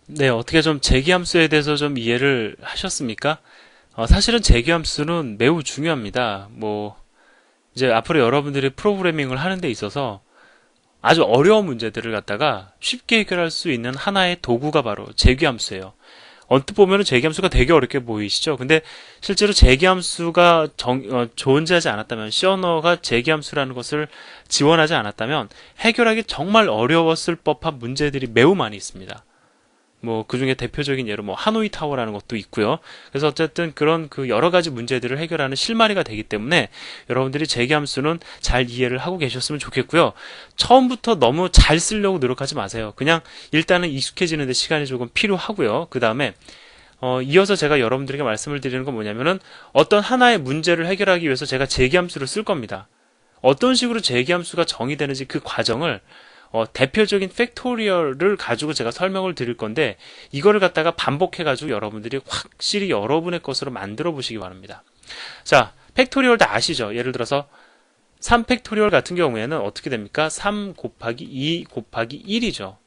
네, 어떻게 좀 재기함수에 대해서 좀 이해를 하셨습니까? 사실은 재기함수는 매우 중요합니다. 이제 앞으로 여러분들이 프로그래밍을 하는 데 있어서 아주 어려운 문제들을 갖다가 쉽게 해결할 수 있는 하나의 도구가 바로 재기함수예요. 언뜻 보면은 재기함수가 되게 어렵게 보이시죠? 근데 실제로 재기함수가 존재하지 않았다면, C 언어가 재기함수라는 것을 지원하지 않았다면 해결하기 정말 어려웠을 법한 문제들이 매우 많이 있습니다. 그 중에 대표적인 예로 하노이 타워라는 것도 있고요. 그래서 어쨌든 그런 그 여러 가지 문제들을 해결하는 실마리가 되기 때문에 여러분들이 재기함수는 잘 이해를 하고 계셨으면 좋겠고요. 처음부터 너무 잘 쓰려고 노력하지 마세요. 그냥 일단은 익숙해지는데 시간이 조금 필요하고요. 그 다음에 이어서 제가 여러분들에게 말씀을 드리는 건 뭐냐면은 어떤 하나의 문제를 해결하기 위해서 제가 재기함수를 쓸 겁니다. 어떤 식으로 재기함수가 정의되는지 그 과정을 대표적인 팩토리얼을 가지고 제가 설명을 드릴 건데 이거를 갖다가 반복해가지고 여러분들이 확실히 여러분의 것으로 만들어 보시기 바랍니다. 자, 팩토리얼 다 아시죠? 예를 들어서 3팩토리얼 같은 경우에는 어떻게 됩니까? 3 곱하기 2 곱하기 1이죠.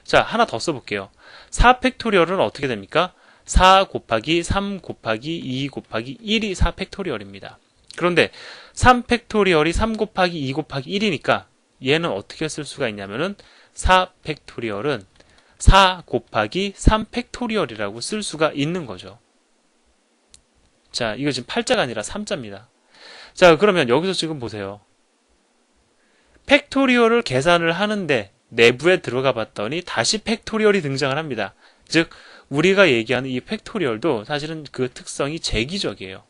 자, 하나 더 써볼게요. 4팩토리얼은 어떻게 됩니까? 4 곱하기 3 곱하기 2 곱하기 1이 4팩토리얼입니다. 그런데 3팩토리얼이 3 곱하기 2 곱하기 1이니까 얘는 어떻게 쓸 수가 있냐면은 4팩토리얼은 4 곱하기 3팩토리얼이라고 쓸 수가 있는 거죠. 자, 이거 지금 8자가 아니라 3자입니다. 자, 그러면 여기서 지금 보세요. 팩토리얼을 계산을 하는데 내부에 들어가 봤더니 다시 팩토리얼이 등장을 합니다. 즉, 우리가 얘기하는 이 팩토리얼도 사실은 그 특성이 재기적이에요.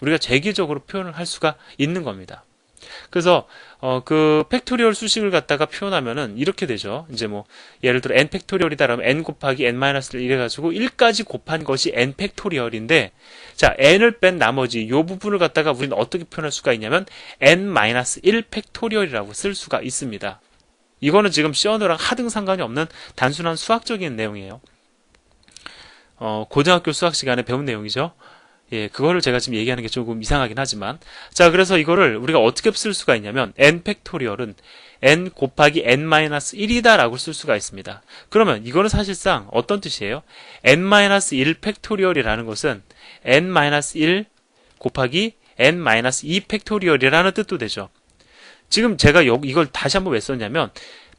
우리가 재기적으로 표현을 할 수가 있는 겁니다. 그래서 그 팩토리얼 수식을 갖다가 표현하면은 이렇게 되죠. 이제 예를 들어 n 팩토리얼이다 그러면 n 곱하기 n-1 이래가지고 1까지 곱한 것이 n 팩토리얼인데, 자, n을 뺀 나머지 요 부분을 갖다가 우리는 어떻게 표현할 수가 있냐면 n-1 팩토리얼이라고 쓸 수가 있습니다. 이거는 지금 C 언어랑 하등 상관이 없는 단순한 수학적인 내용이에요. 고등학교 수학 시간에 배운 내용이죠. 예, 그거를 제가 지금 얘기하는 게 조금 이상하긴 하지만, 자, 그래서 이거를 우리가 어떻게 쓸 수가 있냐면 n 팩토리얼은 n 곱하기 n-1이다 라고 쓸 수가 있습니다. 그러면 이거는 사실상 어떤 뜻이에요? n-1 팩토리얼이라는 것은 n-1 곱하기 n-2 팩토리얼이라는 뜻도 되죠. 지금 제가 이걸 다시 한번 왜 썼냐면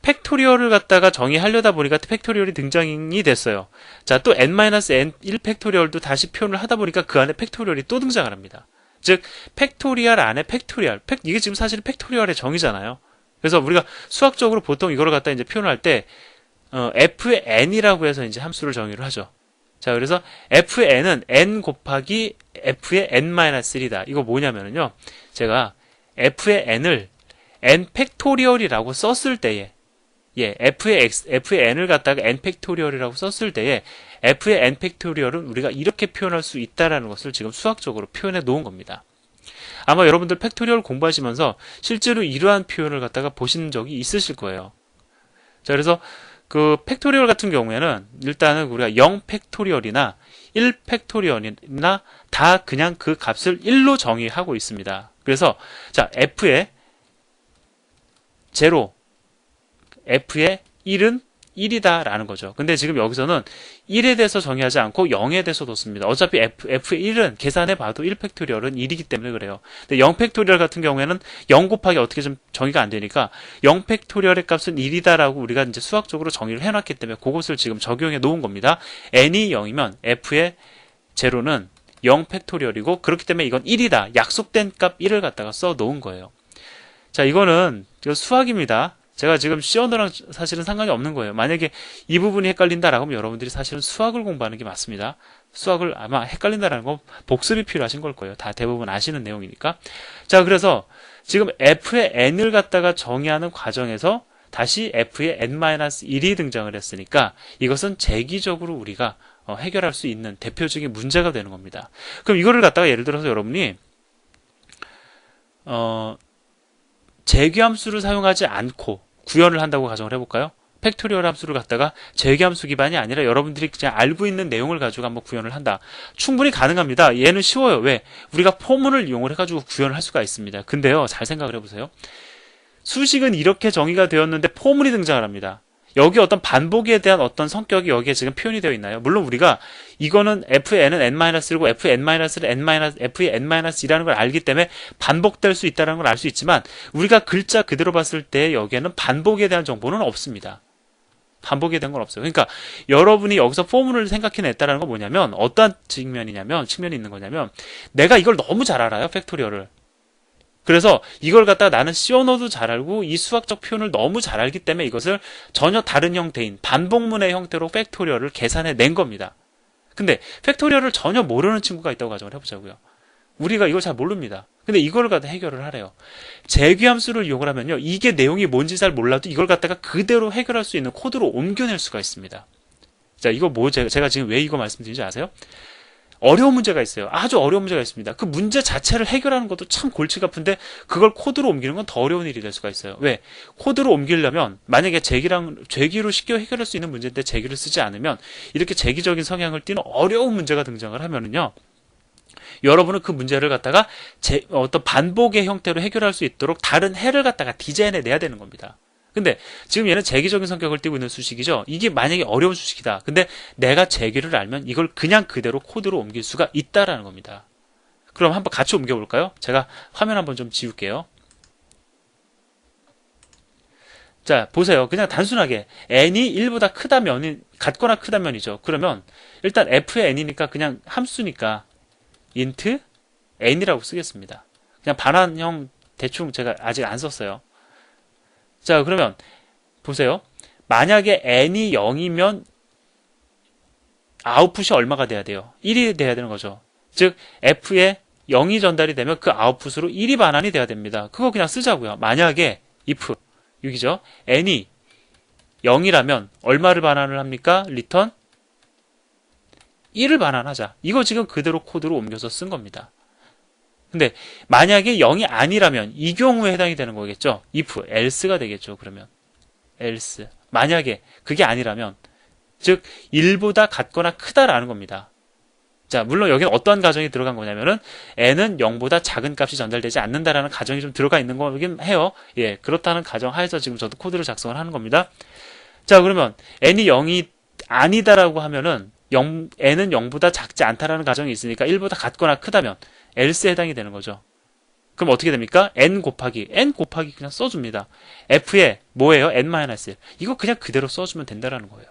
팩토리얼을 갖다가 정의하려다 보니까 팩토리얼이 등장이 됐어요. 자, 또 n-1 팩토리얼도 다시 표현을 하다 보니까 그 안에 팩토리얼이 또 등장을 합니다. 즉, 팩토리얼 안에 팩토리얼. 이게 지금 사실 팩토리얼의 정의잖아요. 그래서 우리가 수학적으로 보통 이거를 갖다 이제 표현할 때, f의 n이라고 해서 이제 함수를 정의를 하죠. 자, 그래서 f의 n은 n 곱하기 f의 n-1이다. 이거 뭐냐면요. 제가 f의 n을 n 팩토리얼이라고 썼을 때에, 예, f의 n을 갖다가 n 팩토리얼이라고 썼을 때에 f의 n 팩토리얼은 우리가 이렇게 표현할 수 있다라는 것을 지금 수학적으로 표현해 놓은 겁니다. 아마 여러분들 팩토리얼 공부하시면서 실제로 이러한 표현을 갖다가 보신 적이 있으실 거예요. 자, 그래서 그 팩토리얼 같은 경우에는 일단은 우리가 0 팩토리얼이나 1 팩토리얼이나 다 그냥 그 값을 1로 정의하고 있습니다. 그래서 자, f의 제로 f의 1은 1이다 라는 거죠. 근데 지금 여기서는 1에 대해서 정의하지 않고 0에 대해서 뒀습니다. 어차피 f의 1은 계산해 봐도 1팩토리얼은 1이기 때문에 그래요. 근데 0팩토리얼 같은 경우에는 0 곱하기 어떻게 좀 정의가 안 되니까 0팩토리얼의 값은 1이다 라고 우리가 이제 수학적으로 정의를 해놨기 때문에 그것을 지금 적용해 놓은 겁니다. n이 0이면 f의 제로는 0팩토리얼이고 그렇기 때문에 이건 1이다. 약속된 값 1을 갖다가 써 놓은 거예요. 자, 이거는 수학입니다. 제가 지금 C 언어랑 사실은 상관이 없는 거예요. 만약에 이 부분이 헷갈린다라고 하면 여러분들이 사실은 수학을 공부하는 게 맞습니다. 수학을 아마 헷갈린다라는 건 복습이 필요하신 걸 거예요. 다 대부분 아시는 내용이니까. 자, 그래서 지금 f의 n을 갖다가 정의하는 과정에서 다시 f의 n-1이 등장을 했으니까 이것은 재기적으로 우리가 해결할 수 있는 대표적인 문제가 되는 겁니다. 그럼 이거를 갖다가 예를 들어서 여러분이 재규함수를 사용하지 않고 구현을 한다고 가정을 해볼까요? 팩토리얼 함수를 갖다가 재규함수 기반이 아니라 여러분들이 그냥 알고 있는 내용을 가지고 한번 구현을 한다. 충분히 가능합니다. 얘는 쉬워요. 왜? 우리가 포문을 이용을 해가지고 구현을 할 수가 있습니다. 근데요, 잘 생각을 해보세요. 수식은 이렇게 정의가 되었는데 포문이 등장을 합니다. 여기 어떤 반복에 대한 어떤 성격이 여기에 지금 표현이 되어 있나요? 물론 우리가 이거는 f의 n은 n-1고 f의 n-는 f의 n-2라는 걸 알기 때문에 반복될 수 있다는 걸 알 수 있지만 우리가 글자 그대로 봤을 때 여기에는 반복에 대한 정보는 없습니다. 반복에 대한 건 없어요. 그러니까 여러분이 여기서 포문을 생각해냈다는 건 뭐냐면 어떤 측면이 있는 거냐면 내가 이걸 너무 잘 알아요. 팩토리얼을. 그래서 이걸 갖다가 나는 씌워넣어도 잘 알고 이 수학적 표현을 너무 잘 알기 때문에 이것을 전혀 다른 형태인 반복문의 형태로 팩토리얼을 계산해 낸 겁니다. 근데 팩토리얼을 전혀 모르는 친구가 있다고 가정을 해보자고요. 우리가 이걸 잘 모릅니다. 근데 이걸 갖다 해결을 하래요. 재귀함수를 이용을 하면요. 이게 내용이 뭔지 잘 몰라도 이걸 갖다가 그대로 해결할 수 있는 코드로 옮겨낼 수가 있습니다. 자, 이거 제가 지금 왜 이거 말씀드리는지 아세요? 어려운 문제가 있어요. 아주 어려운 문제가 있습니다. 그 문제 자체를 해결하는 것도 참 골치가 아픈데 그걸 코드로 옮기는 건 더 어려운 일이 될 수가 있어요. 왜? 코드로 옮기려면 만약에 재기로 쉽게 해결할 수 있는 문제인데 재기를 쓰지 않으면 이렇게 재기적인 성향을 띠는 어려운 문제가 등장을 하면은요. 여러분은 그 문제를 갖다가 어떤 반복의 형태로 해결할 수 있도록 다른 해를 갖다가 디자인해 내야 되는 겁니다. 근데 지금 얘는 재기적인 성격을 띠고 있는 수식이죠. 이게 만약에 어려운 수식이다. 근데 내가 재기를 알면 이걸 그냥 그대로 코드로 옮길 수가 있다라는 겁니다. 그럼 한번 같이 옮겨볼까요? 제가 화면 한번 좀 지울게요. 자, 보세요. 그냥 단순하게 n이 1보다 같거나 크다면이죠. 그러면 일단 f의 n이니까 그냥 함수니까 int n이라고 쓰겠습니다. 그냥 반환형 대충 제가 아직 안 썼어요. 자, 그러면 보세요. 만약에 n이 0이면 아웃풋이 얼마가 돼야 돼요? 1이 돼야 되는 거죠. 즉 f에 0이 전달이 되면 그 아웃풋으로 1이 반환이 돼야 됩니다. 그거 그냥 쓰자고요. 만약에 if 6이죠. n이 0이라면 얼마를 반환을 합니까? return 1을 반환하자. 이거 지금 그대로 코드로 옮겨서 쓴 겁니다. 근데 만약에 0이 아니라면 이 경우에 해당이 되는 거겠죠. if, else가 되겠죠. 그러면 else. 만약에 그게 아니라면 즉 1보다 같거나 크다라는 겁니다. 자, 물론 여기는 어떠한 가정이 들어간 거냐면은 n은 0보다 작은 값이 전달되지 않는다라는 가정이 좀 들어가 있는 거긴 해요. 예, 그렇다는 가정 하에서 지금 저도 코드를 작성을 하는 겁니다. 자, 그러면 n이 0이 아니다라고 하면은 n은 0보다 작지 않다라는 가정이 있으니까 1보다 같거나 크다면 else에 해당이 되는 거죠. 그럼 어떻게 됩니까? n 곱하기 그냥 써줍니다. f에 뭐예요? n-1. 이거 그냥 그대로 써주면 된다라는 거예요.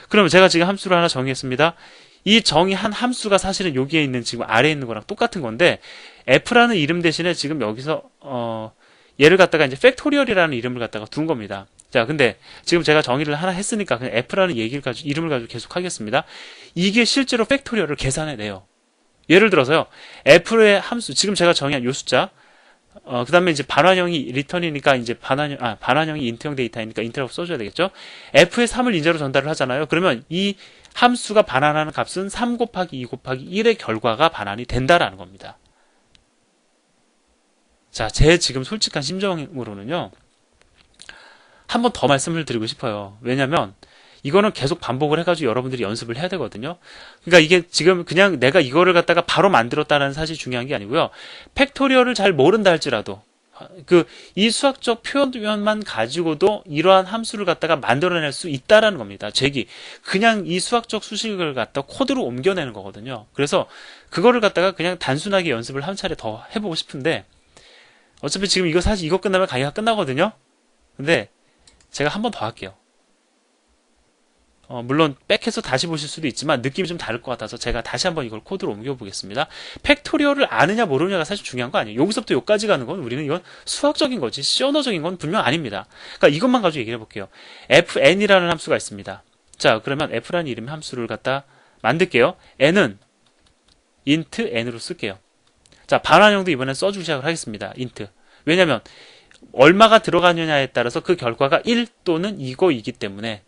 그러면 제가 지금 함수를 하나 정의했습니다. 이 정의한 함수가 사실은 여기에 있는 지금 아래에 있는 거랑 똑같은 건데 f라는 이름 대신에 지금 여기서 얘를 갖다가 이제 팩토리얼이라는 이름을 갖다가 둔 겁니다. 자, 근데 지금 제가 정의를 하나 했으니까 그냥 f라는 이름을 가지고 계속 하겠습니다. 이게 실제로 팩토리얼을 계산해내요. 예를 들어서요, f의 함수, 지금 제가 정의한 요 숫자, 그 다음에 이제 반환형이 리턴이니까 이제 반환형이 인트형 데이터이니까 인트라고 써줘야 되겠죠? f의 3을 인자로 전달을 하잖아요. 그러면 이 함수가 반환하는 값은 3 곱하기 2 곱하기 1의 결과가 반환이 된다라는 겁니다. 자, 제 지금 솔직한 심정으로는요, 한 번 더 말씀을 드리고 싶어요. 왜냐면, 이거는 계속 반복을 해가지고 여러분들이 연습을 해야 되거든요. 그러니까 이게 지금 그냥 내가 이거를 갖다가 바로 만들었다는 사실이 중요한 게 아니고요. 팩토리얼을 잘 모른다 할지라도 이 수학적 표현만 가지고도 이러한 함수를 갖다가 만들어낼 수 있다라는 겁니다. 그냥 이 수학적 수식을 갖다 코드로 옮겨내는 거거든요. 그래서 그거를 갖다가 그냥 단순하게 연습을 한 차례 더 해보고 싶은데 어차피 지금 사실 이거 끝나면 강의가 끝나거든요. 근데 제가 한 번 더 할게요. 물론 백해서 다시 보실 수도 있지만 느낌이 좀 다를 것 같아서 제가 다시 한번 이걸 코드로 옮겨보겠습니다. 팩토리얼을 아느냐 모르느냐가 사실 중요한 거 아니에요. 여기서부터 여기까지 가는 건 우리는 이건 수학적인 거지 시언어적인 건 분명 아닙니다. 그러니까 이것만 가지고 얘기를 해볼게요. fn이라는 함수가 있습니다. 자, 그러면 f라는 이름의 함수를 갖다 만들게요. n은 int n으로 쓸게요. 자, 반환형도 이번엔 써주기 시작을 하겠습니다. int. 왜냐면 얼마가 들어가느냐에 따라서 그 결과가 1 또는 이거이기 때문에.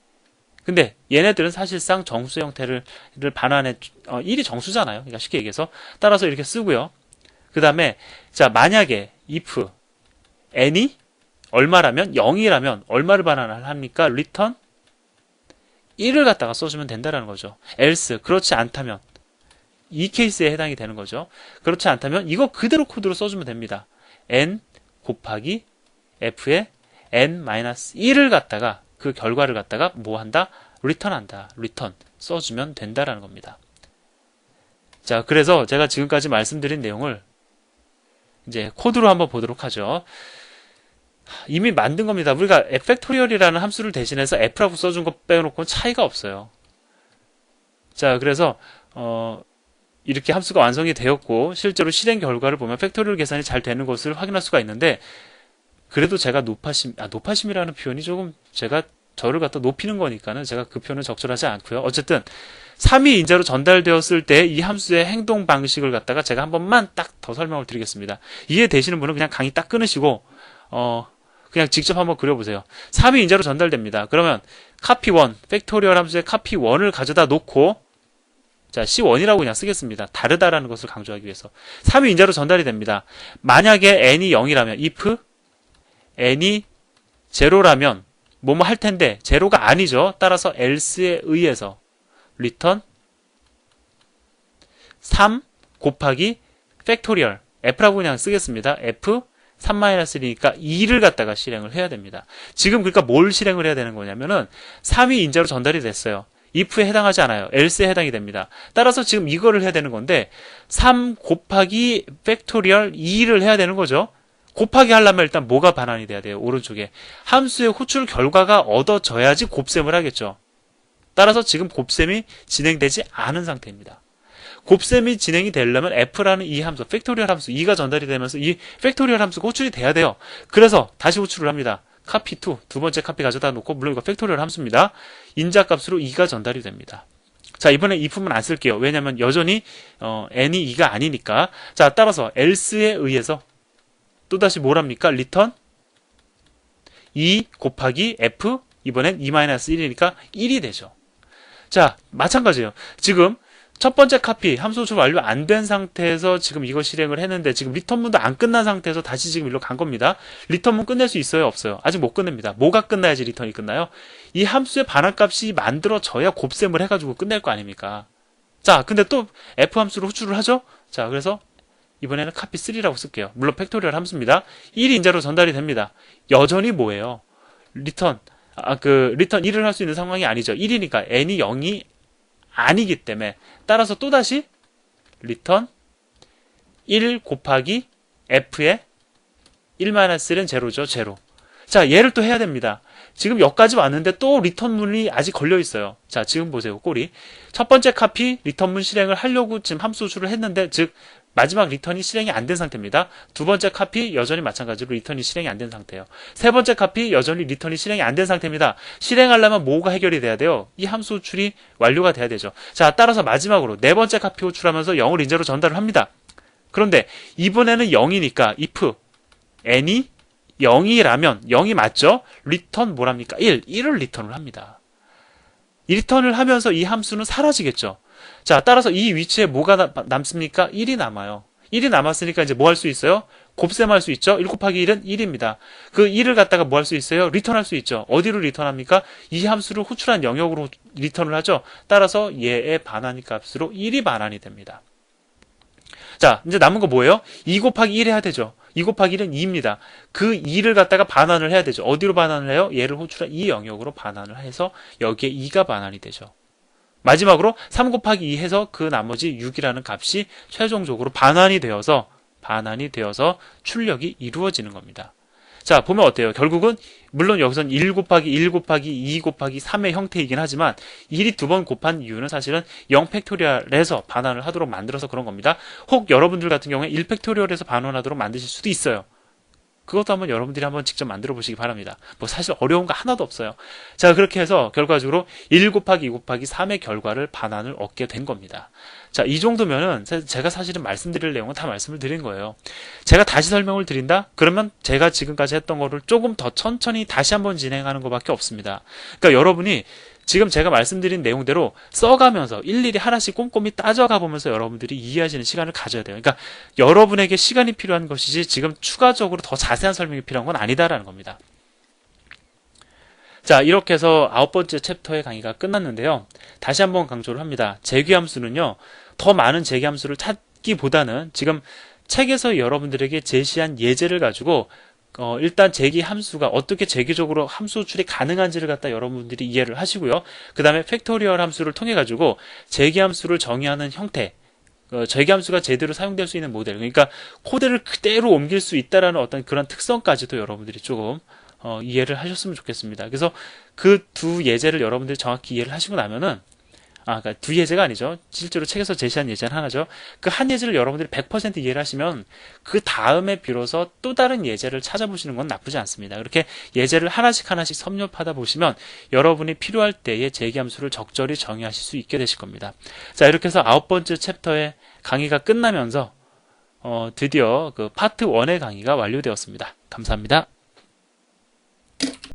근데 얘네들은 사실상 정수 형태를 반환해 1이 정수잖아요. 그러니까 쉽게 얘기해서 따라서 이렇게 쓰고요. 그 다음에 자, 만약에 if n이 얼마라면 0이라면 얼마를 반환을 합니까? return 1을 갖다가 써주면 된다라는 거죠. else 그렇지 않다면 이 케이스에 해당이 되는 거죠. 그렇지 않다면 이거 그대로 코드로 써주면 됩니다. n 곱하기 f의 n-1을 갖다가 그 결과를 갖다가 뭐 한다? return한다. return 써주면 된다라는 겁니다. 자, 그래서 제가 지금까지 말씀드린 내용을 이제 코드로 한번 보도록 하죠. 이미 만든 겁니다. 우리가 팩토리얼이라는 함수를 대신해서 f라고 써준 거 빼놓고는 차이가 없어요. 자, 그래서 이렇게 함수가 완성이 되었고 실제로 실행 결과를 보면 팩토리얼 계산이 잘 되는 것을 확인할 수가 있는데, 그래도 제가 노파심이라는 표현이 조금 제가 저를 갖다 높이는 거니까는 제가 그 표현은 적절하지 않고요. 어쨌든 3이 인자로 전달되었을 때 이 함수의 행동 방식을 갖다가 제가 한 번만 딱 더 설명을 드리겠습니다. 이해되시는 분은 그냥 강의 딱 끊으시고 그냥 직접 한번 그려보세요. 3이 인자로 전달됩니다. 그러면 copy1, 팩토리얼 함수의 copy1을 가져다 놓고, 자, C1이라고 그냥 쓰겠습니다. 다르다라는 것을 강조하기 위해서. 3이 인자로 전달이 됩니다. 만약에 n이 0이라면, if n이 0라면 뭐뭐 할 텐데 제로가 아니죠. 따라서 else에 의해서 return 3 곱하기 팩토리얼 f라고 그냥 쓰겠습니다. f 3-1이니까 2를 갖다가 실행을 해야 됩니다. 지금 그러니까 뭘 실행을 해야 되는 거냐면은 3이 인자로 전달이 됐어요. if에 해당하지 않아요. else에 해당이 됩니다. 따라서 지금 이거를 해야 되는 건데 3 곱하기 팩토리얼 2를 해야 되는 거죠. 곱하기 하려면 일단 뭐가 반환이 돼야 돼요? 오른쪽에 함수의 호출 결과가 얻어져야지 곱셈을 하겠죠. 따라서 지금 곱셈이 진행되지 않은 상태입니다. 곱셈이 진행이 되려면 f라는 이 함수, 팩토리얼 함수 2가 전달이 되면서 이 팩토리얼 함수가 호출이 돼야 돼요. 그래서 다시 호출을 합니다. copy2, 두 번째 카피 가져다 놓고, 물론 이거 팩토리얼 함수입니다. 인자값으로 2가 전달이 됩니다. 자, 이번에 if만 안 쓸게요. 왜냐면 여전히 n이 2가 아니니까. 자, 따라서 else에 의해서 또다시 뭐랍니까? return 2 곱하기 f, 이번엔 2-1이니까 1이 되죠. 자, 마찬가지예요. 지금 첫 번째 카피 함수 호출 완료 안 된 상태에서 지금 이거 실행을 했는데 지금 리턴문도 안 끝난 상태에서 다시 지금 일로 간 겁니다. 리턴문 끝낼 수 있어요? 없어요? 아직 못 끝냅니다. 뭐가 끝나야지 리턴이 끝나요? 이 함수의 반환값이 만들어져야 곱셈을 해가지고 끝낼 거 아닙니까? 자, 근데 또 f 함수로 호출을 하죠? 자, 그래서 이번에는 카피 3라고 쓸게요. 물론 팩토리얼 함수입니다. 1이 인자로 전달이 됩니다. 여전히 뭐예요? 리턴 1을 할 수 있는 상황이 아니죠. 1이니까 n이 0이 아니기 때문에, 따라서 또다시 return 1 곱하기 f에 1-1은 제로죠. 제로. 자, 얘를 또 해야 됩니다. 지금 여기까지 왔는데 또 리턴문이 아직 걸려 있어요. 자, 지금 보세요. 꼴이. 첫 번째 카피 리턴문 실행을 하려고 지금 함수 호출을 했는데, 즉 마지막 리턴이 실행이 안 된 상태입니다. 두 번째 카피 여전히 마찬가지로 리턴이 실행이 안 된 상태예요. 세 번째 카피 여전히 리턴이 실행이 안 된 상태입니다. 실행하려면 뭐가 해결이 돼야 돼요? 이 함수 호출이 완료가 돼야 되죠. 자, 따라서 마지막으로 네 번째 카피 호출하면서 0을 인자로 전달을 합니다. 그런데 이번에는 0이니까 if n이 0이라면 0이 맞죠? 리턴 뭐랍니까? 1을 리턴을 합니다. 이 리턴을 하면서 이 함수는 사라지겠죠. 자, 따라서 이 위치에 뭐가 남습니까? 1이 남아요. 1이 남았으니까 이제 뭐 할 수 있어요? 곱셈할 수 있죠. 1 곱하기 1은 1입니다. 그 1을 갖다가 뭐 할 수 있어요? 리턴할 수 있죠. 어디로 리턴합니까? 이 함수를 호출한 영역으로 리턴을 하죠. 따라서 얘의 반환 값으로 1이 반환이 됩니다. 자, 이제 남은 거 뭐예요? 2 곱하기 1 해야 되죠. 2 곱하기 1은 2입니다. 그 2를 갖다가 반환을 해야 되죠. 어디로 반환을 해요? 얘를 호출한 이 영역으로 반환을 해서 여기에 2가 반환이 되죠. 마지막으로 3 곱하기 2 해서 그 나머지 6이라는 값이 최종적으로 반환이 되어서 출력이 이루어지는 겁니다. 자, 보면 어때요? 결국은 물론 여기선 1 곱하기 1 곱하기 2 곱하기 3의 형태이긴 하지만 1이 두 번 곱한 이유는 사실은 0 팩토리얼에서 반환을 하도록 만들어서 그런 겁니다. 혹 여러분들 같은 경우에 1 팩토리얼에서 반환하도록 만드실 수도 있어요. 그것도 한번 여러분들이 한번 직접 만들어 보시기 바랍니다. 뭐 사실 어려운 거 하나도 없어요. 자, 그렇게 해서 결과적으로 1 곱하기 2 곱하기 3의 결과를 반환을 얻게 된 겁니다. 자, 이 정도면은 제가 사실은 말씀드릴 내용은 다 말씀을 드린 거예요. 제가 다시 설명을 드린다? 그러면 제가 지금까지 했던 거를 조금 더 천천히 다시 한번 진행하는 것밖에 없습니다. 그러니까 여러분이 지금 제가 말씀드린 내용대로 써가면서 일일이 하나씩 꼼꼼히 따져가 보면서 여러분들이 이해하시는 시간을 가져야 돼요. 그러니까 여러분에게 시간이 필요한 것이지 지금 추가적으로 더 자세한 설명이 필요한 건 아니다라는 겁니다. 자, 이렇게 해서 9번째 챕터의 강의가 끝났는데요. 다시 한번 강조를 합니다. 재귀함수는요, 더 많은 재귀함수를 찾기보다는 지금 책에서 여러분들에게 제시한 예제를 가지고 일단 제기 함수가 어떻게 제기적으로 함수 호출이 가능한지를 갖다 여러분들이 이해를 하시고요. 그 다음에 팩토리얼 함수를 통해 가지고 제기 함수를 정의하는 형태, 제기 함수가 제대로 사용될 수 있는 모델, 그러니까 코드를 그대로 옮길 수 있다라는 어떤 그런 특성까지도 여러분들이 조금 이해를 하셨으면 좋겠습니다. 그래서 그 두 예제를 여러분들이 정확히 이해를 하시고 나면은, 그러니까 두 예제가 아니죠. 실제로 책에서 제시한 예제는 하나죠. 그 한 예제를 여러분들이 100% 이해를 하시면 그 다음에 비로소 또 다른 예제를 찾아보시는 건 나쁘지 않습니다. 그렇게 예제를 하나씩 하나씩 섭렵하다 보시면 여러분이 필요할 때에 제기함수를 적절히 정의하실 수 있게 되실 겁니다. 자, 이렇게 해서 9번째 챕터의 강의가 끝나면서 드디어 그 파트 1의 강의가 완료되었습니다. 감사합니다.